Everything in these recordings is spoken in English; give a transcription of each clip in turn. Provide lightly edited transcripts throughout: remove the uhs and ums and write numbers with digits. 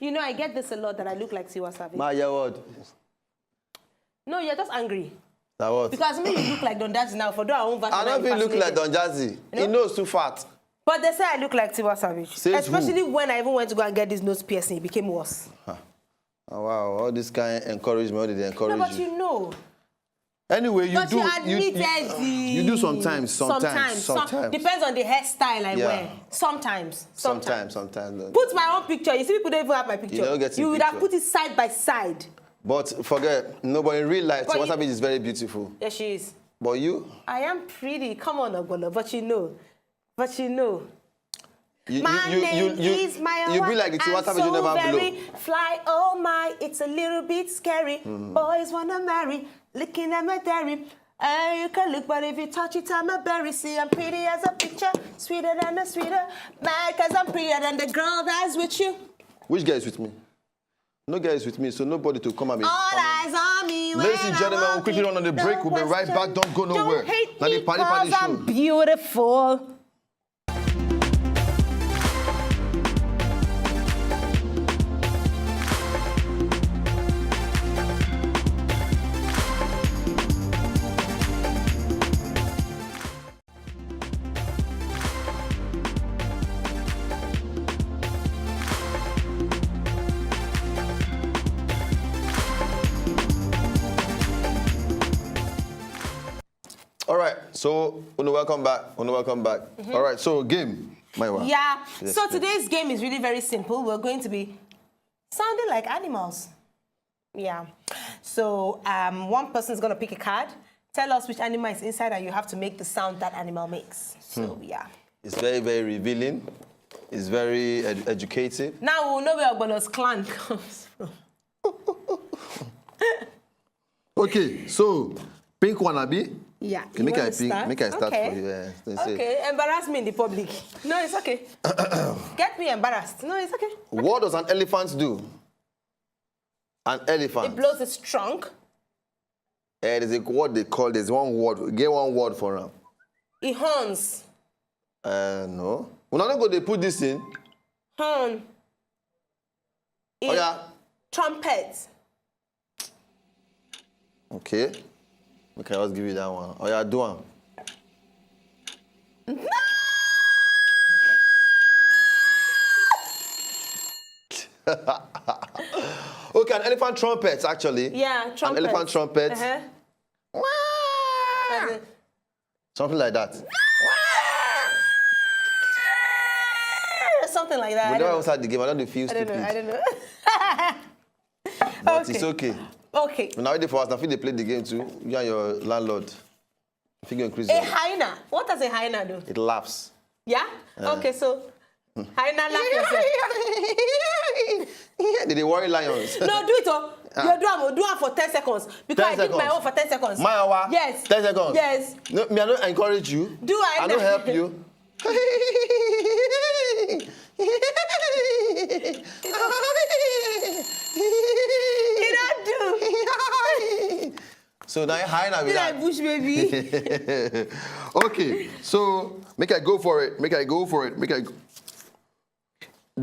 You know, I get this a lot that I look like Tiwa Savage. My what? No, you're just angry. That what? Because me, you look like Don Jazzy now. For our own version, I don't even look like Don Jazzy. You know? He knows too fat. But they say I look like Tiwa Savage. Says especially who? when I even went to go and get this nose piercing, it became worse. Huh. Oh, wow, all this kind of encouragement, how did they encourage you? No, but you know. Anyway, you but do. You do sometimes. Depends on the hairstyle I wear. Sometimes. Put my own picture. You see, people don't even have my picture. You don't get you would have put it side by side. But forget, no, but in real life, Tiwa Savage is very beautiful. Yes, she is. But you? I am pretty. Come on, Ogbono. But you know. You my name is Maya. You be like the Tiwa Savage you never blow. Fly, oh my, it's a little bit scary. Boys wanna marry, looking at my dairy. You can look, but if you touch it, I'm a berry. See, I'm pretty as a picture, sweeter than a sweeter. Mad cause I'm prettier than the girl that's with you. Which guy is with me? No guy is with me, so nobody to come and be. All eyes on me. Ladies and gentlemen, we'll quickly run on the break. We'll be right back. Don't go nowhere. Don't hate now me the Paddy Paddy show. I'm beautiful. All right, so welcome back. All right, so game, Maiwa. Yeah. Yes, so today's game is really very simple. We're going to be sounding like animals. Yeah. So one person is going to pick a card, tell us which animal is inside, and you have to make the sound that animal makes. So yeah. It's very, very revealing. It's very educative. Now we'll know where Ogbono's clan comes from. Okay, so pink one, Abi. Yeah. Okay, make I start for you. Yeah. Okay, embarrass me in the public. No, it's okay. Get me embarrassed. No, it's okay. What does an elephant do? An elephant. It blows its trunk. There's a word they call, there's one word. Get one word for him. It horns. No. When I don't go, they put this in. Horn. Oh, yeah. Trumpet. Okay. Okay, I'll give you that one. Oh, yeah, do one. Okay, an elephant trumpet, actually. Yeah, trumpet. An elephant trumpet. Something like that. Something like that. We never start the game. I don't feel stupid. I don't know. But it's okay. Okay. Now waiting for us. I think they play the game too. You and your landlord. I think you increase A hyena. What does a hyena do? It laughs. Yeah? Okay, so hyena laugh yourself. Did they worry lions? No, do it. You do it for 10 seconds. Because I did my own for 10 seconds. My hour? Yes. 10 seconds? Yes. No, me, I don't encourage you. Do I? I don't help you. You don't do. So now hyena with that. Like bush baby. Okay, so make I go for it.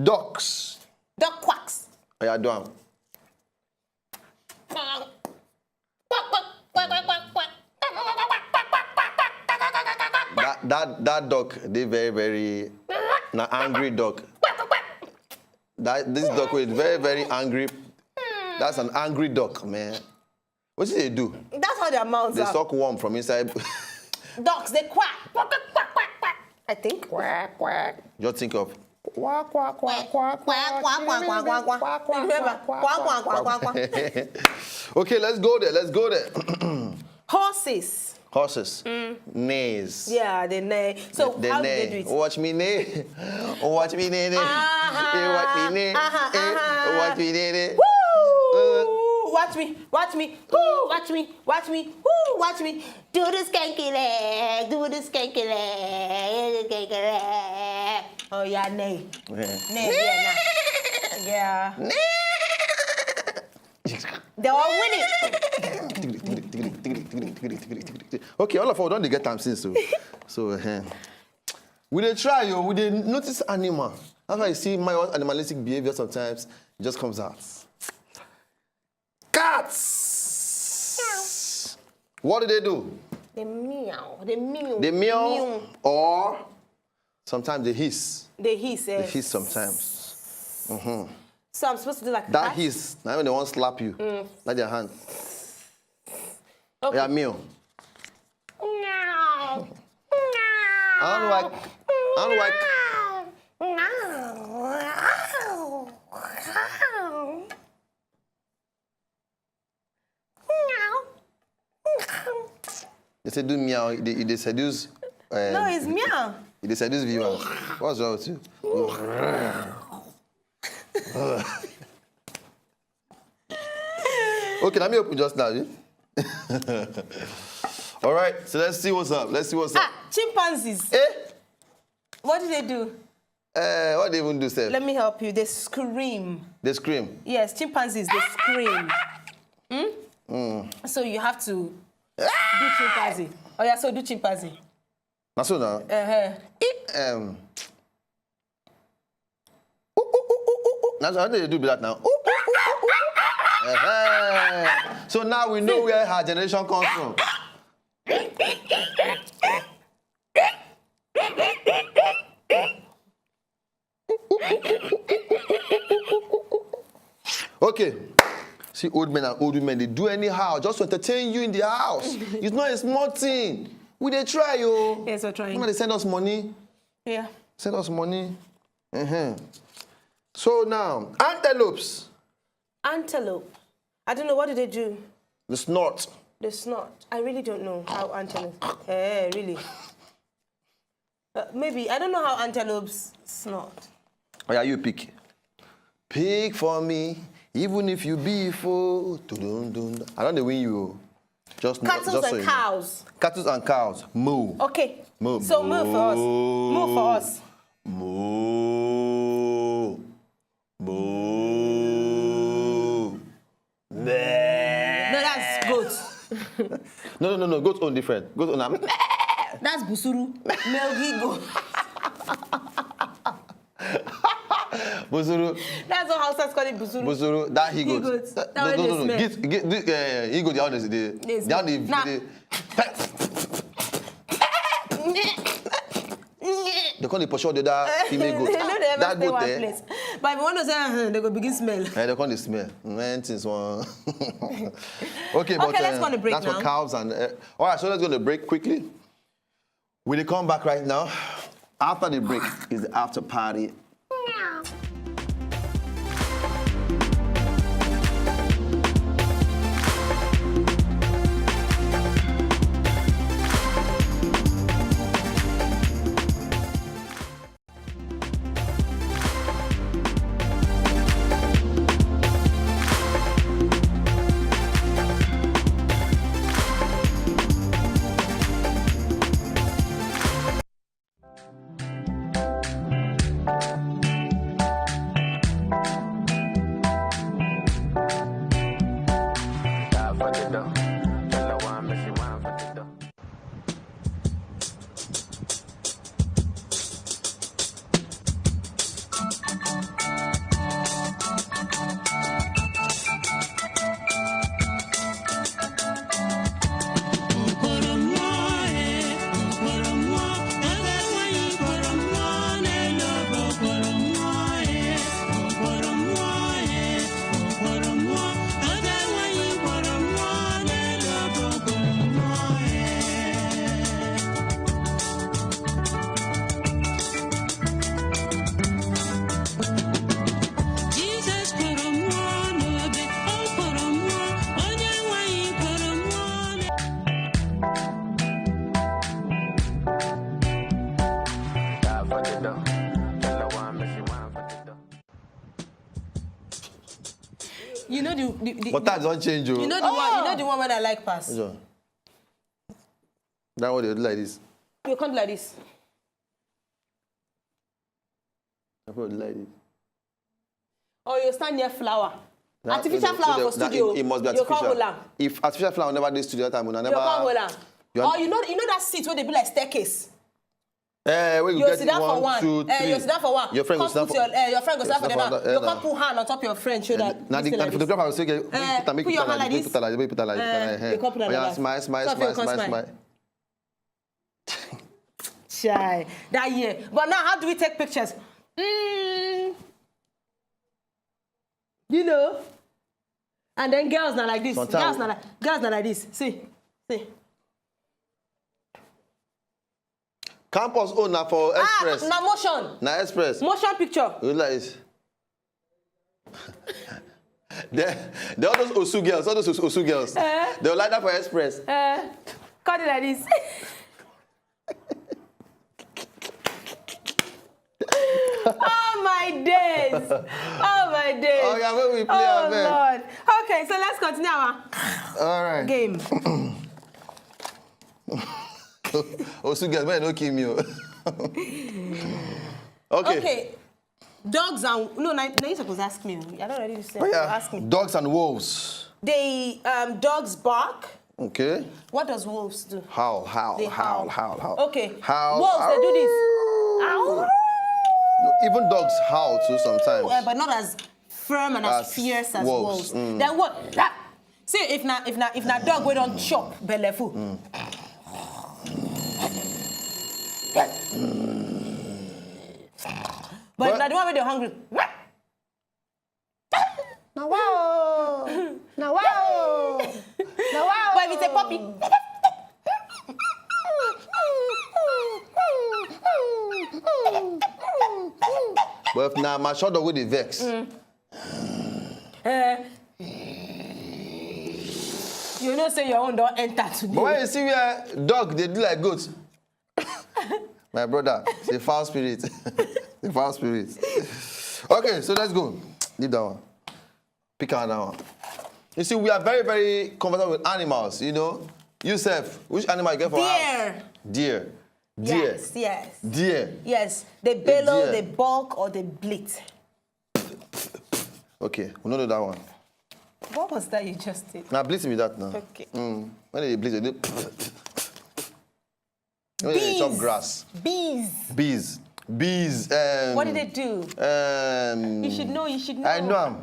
Ducks. Duck quacks. Oh, yeah, do them. That duck, they very, very angry duck. This duck is very, very angry. That's an angry duck, man. What do they do? That's how their mouths They are. suck worm from inside. Ducks, they quack. Quack, quack, quack, quack, quack. I think. Quack, quack. Just think of. Quack, quack, quack, quack, quack, quack, quack, quack, quack, quack. Remember? Quack, quack, quack, quack, quack. Okay, let's go there. Horses. Neighs. Yeah, they neigh. So how do they do it? Watch me neigh. Watch me neigh. Watch me neigh. Watch me neigh. Watch me. Watch me. Woo, watch me. Watch me. Woo, watch me. Do the skanky leg. Do the skanky leg. Oh, yeah, neigh. Neigh, yeah. Yeah. They're all winning. Okay, all of us don't get time since so we dey try we dey notice animal. After I see my animalistic behavior sometimes, It just comes out. Cats. What do they do? They meow. They meow. They meow, or sometimes they hiss. They hiss. They hiss sometimes. So I'm supposed to do like that hiss. Now when they want to slap you, like their hand. Okay. Yeah, meow. Meow. I don't like. They say do meow. They seduce. No, it's meow. They seduce viewers. What's wrong with you? Okay, let me open just now. Eh? All right, so let's see what's up. Chimpanzees. Eh? What do they do? What do they even do, Seth? Let me help you. They scream. They scream? Yes, chimpanzees, they scream. So you have to do chimpanzee. Oh yeah, so do chimpanzee. That's so now. How do they do that now? So now we know where her generation comes from. Okay. See, old men and old women, they do anyhow just to entertain you in the house. It's not a small thing. We they try, yo. Yes, we're trying. They send us money. Yeah. Send us money. So now, antelopes. Antelope. I don't know, what do they do? The snort. The snort. I really don't know how antelopes. Really. Maybe, I don't know how antelopes snort. Oh yeah, you pick. Pick for me, even if you be full. I don't know when you. Cattle and cows. Cattle and cows. Moo. Okay. Moo. So moo for us. Moo for us. Moo. Moo. No, that's goat. No. Goat's own different. Goat's own. That's busuru. Melgi goat. Busuru. That's what Hausas call it, busuru. Busuru. That he goat. No. He goat. They call it for sure the other female goat. That goat there. But if you want to say, they go begin smell. They call it smell. Okay, but let's go on a break that's now. for cows and. All right, so let's go on a break quickly. When they come back right now, after the break is the after party. You know the But that don't change, you. You know the one. You know the one where I like pass. That one they do like this. You can't do like this. I put it like this. Or you stand near flower. Artificial flower for studio. It must be You can't hold artificial. am. If artificial flower never did studio time, we never. You can't hold am. You Or you know that seat where they be like staircase. Where you get sit down for one. 2, 3. You sit down for one. Your friend goes down for your friend goes down for the other. You can't put hand on top of your friend shoulder. Now the photographer will say, put your hand like this. Put like this. You can't put like Smile. Shy. That year. But now, how do we take pictures? You know. And then girls now like this. Girls now like this. See. Campus owner for Express. Now motion. Now Express. Motion picture. You like this. They all those Osu girls. They will like that for Express. Cut it like this. Oh my days. Oh yeah, when we play our man. Lord. Okay, so let's continue our game. Osu girls, man, don't kill me. Okay. Dogs and now you're supposed to ask me. I don't ready to say. Ask me. Dogs and wolves. They dogs bark. Okay. What does wolves do? Howl. They howl. Okay. Howl. Wolves, they do this. Ow. Even dogs howl too sometimes. But not as firm and as fierce as wolves. Then what? See, if na dog we don't chop belly full. But if na the one where they're hungry. Now wow. But if it's a puppy. But if now my short dog with the vex. You know, say your own don't enter today. But when you see where dog, they do like goats. My brother, it's a foul spirit. Okay, so let's go. Leave that one. Pick another one. You see, we are very, very comfortable with animals, you know. Yourself, which animal you get for house? Deer. Yes. Deer. Yes. They bellow, they balk, or they bleat. Okay, we don't do that one. What was that you just did? Now, bleat with that now. Okay. When they bleat, they when they chop grass. Bees. What did they do? You should know. I know them.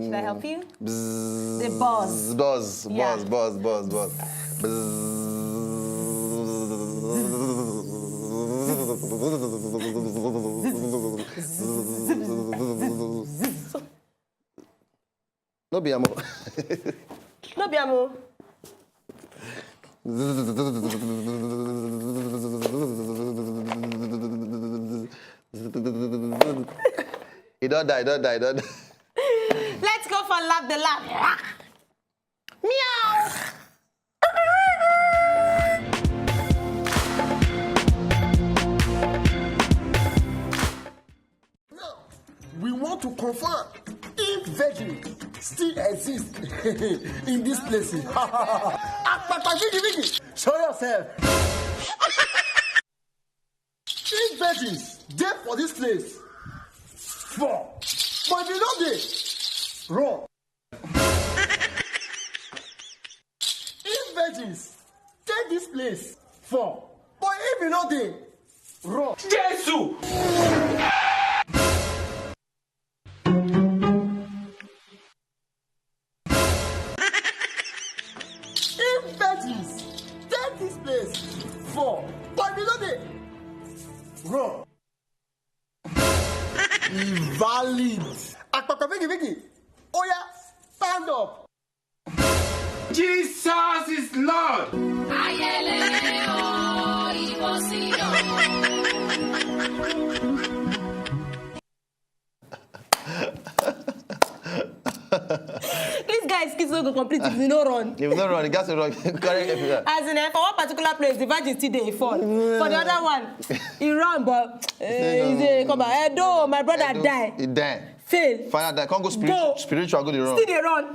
Should I help you? Bzz, They buzz. Buzz. No be amo. He don't die. Let's go for lap the lap. Meow. Now, we want to confirm if virgin still exists in this place. Show yourself. If virgins there for this place, 4. But if you know this, wrong. If virgins take this place, 4. But if you know this, wrong. Jesus! If virgins take this place, 4. But if you know this, wrong. Invalid. Vicky. Oh yeah, stand up. Jesus is Lord. This guy's kids don't go complete if you don't run. If you don't run, you got to run. Correct everywhere. As in, for one particular place, the virgin still there, he fall. For the other one, he run, but he say, come on, Edo, my brother die. He died. Fail. Final die. Can't go spiritual, go the run. Still they run.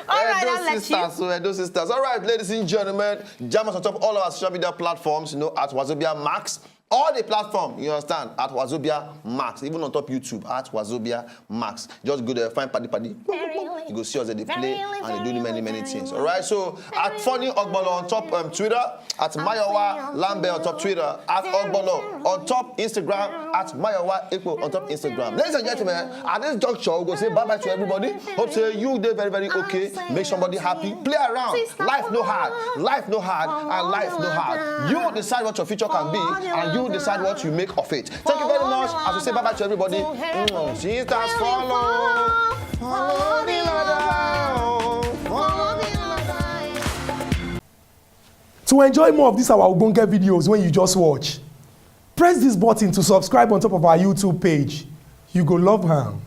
All right, I'll let you. Edo sisters. All right, ladies and gentlemen, jam us on top of all our social media platforms, you know, at Wazobia Max, All the platform, you understand, at Wazobia Max, even on top YouTube, at Wazobia Max. Just go there, find Paddy Paddy. You go see us at the play and they do many things. All right, so at Funny Ogbolo on top Twitter, at Mayowa Lambert on top Twitter, at Ogbolo on top Instagram, at Mayowa Epo on top Instagram. Ladies and gentlemen, at this juncture, we'll go say bye-bye to everybody. Hope say you did very okay. Make somebody happy. Play around. Life no hard. Life no hard. And life no hard. You decide what your future can be, and you decide what you make of it. Thank you very much. As we say bye-bye to everybody. Jesus follow. Follow the ladder. Follow the ladder. To enjoy more of these our Ogbonge videos when you just watch, press this button to subscribe on top of our YouTube page. You go love am.